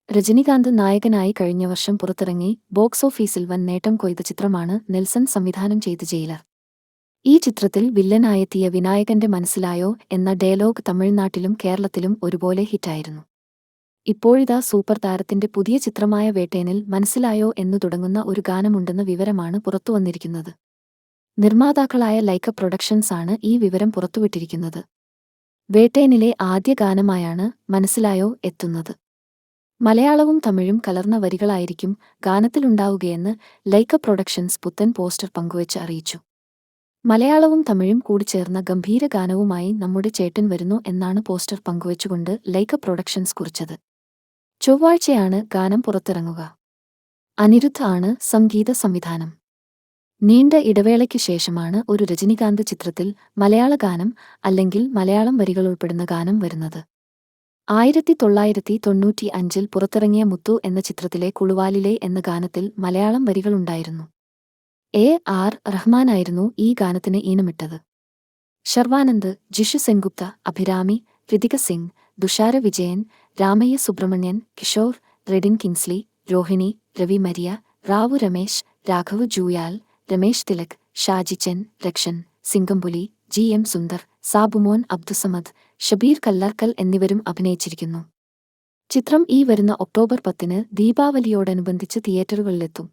രജനികാന്ത് നായകനായി കഴിഞ്ഞ വർഷം പുറത്തിറങ്ങി ബോക്സ് ഓഫീസിൽ വൻ നേട്ടം കൊയ്ത ചിത്രമാണ് നെൽസൺ സംവിധാനം ചെയ്ത ജയിലർ. ഈ ചിത്രത്തിൽ വില്ലനായെത്തിയ വിനായകന്റെ മനസ്സിലായോ എന്ന ഡയലോഗ് തമിഴ്നാട്ടിലും കേരളത്തിലും ഒരുപോലെ ഹിറ്റായിരുന്നു. ഇപ്പോഴിതാ സൂപ്പർ താരത്തിന്റെ പുതിയ ചിത്രമായ വേട്ടേനിൽ മനസ്സിലായോ എന്നു തുടങ്ങുന്ന ഒരു ഗാനമുണ്ടെന്ന വിവരമാണ് പുറത്തുവന്നിരിക്കുന്നത്. നിർമ്മാതാക്കളായ ലൈക്ക പ്രൊഡക്ഷൻസ് ആണ് ഈ വിവരം പുറത്തുവിട്ടിരിക്കുന്നത്. വേട്ടേനിലെ ആദ്യ ഗാനമായാണ് മനസ്സിലായോ എത്തുന്നത്. മലയാളവും തമിഴും കലർന്ന വരികളായിരിക്കും ഗാനത്തിലുണ്ടാവുകയെന്ന് ലൈക്ക പ്രൊഡക്ഷൻസ് പുത്തൻ പോസ്റ്റർ പങ്കുവച്ച് അറിയിച്ചു. മലയാളവും തമിഴും കൂടിച്ചേർന്ന ഗംഭീര ഗാനവുമായി നമ്മുടെ ചേട്ടൻ വരുന്നു എന്നാണ് പോസ്റ്റർ പങ്കുവച്ചുകൊണ്ട് ലൈക്ക പ്രൊഡക്ഷൻസ് കുറിച്ചത്. ചൊവ്വാഴ്ചയാണ് ഗാനം പുറത്തിറങ്ങുക. അനിരുദ്ധ് ആണ് സംഗീത സംവിധാനം. നീണ്ട ഇടവേളയ്ക്ക് ശേഷമാണ് ഒരു രജനികാന്ത് ചിത്രത്തിൽ മലയാള ഗാനം അല്ലെങ്കിൽ മലയാളം വരികളുൾപ്പെടുന്ന ഗാനം വരുന്നത്. 1995-ൽ പുറത്തിറങ്ങിയ മുത്തു എന്ന ചിത്രത്തിലെ കുളുവാലിലെ എന്ന ഗാനത്തിൽ മലയാളം വരികളുണ്ടായിരുന്നു. AR റഹ്മാനായിരുന്നു ഈ ഗാനത്തിന് ഈണമിട്ടത്. ശർവാനന്ദ്, ജിഷു സെൻഗുപ്ത, അഭിരാമി, ഋതിക സിംഗ്, തുഷാര വിജയൻ, രാമയ്യ സുബ്രഹ്മണ്യൻ, കിഷോർ, റെഡിൻ കിങ്സ്ലി, രോഹിണി, രവി മരിയ, റാവു രമേശ്, രാഘവ് ജൂയാൽ, രമേശ് തിലക്, ഷാജിച്ചൻ, രക്ഷൻ, സിംഗംപുലി, GM സുന്ദർ, സാബുമോൻ അബ്ദുസമദ്, ഷബീർ കല്ലാർക്കൽ എന്നിവരും അഭിനയിച്ചിരിക്കുന്നു. ചിത്രം ഈ വരുന്ന ഒക്ടോബർ 10-ന് ദീപാവലിയോടനുബന്ധിച്ച് തിയേറ്ററുകളിലെത്തും.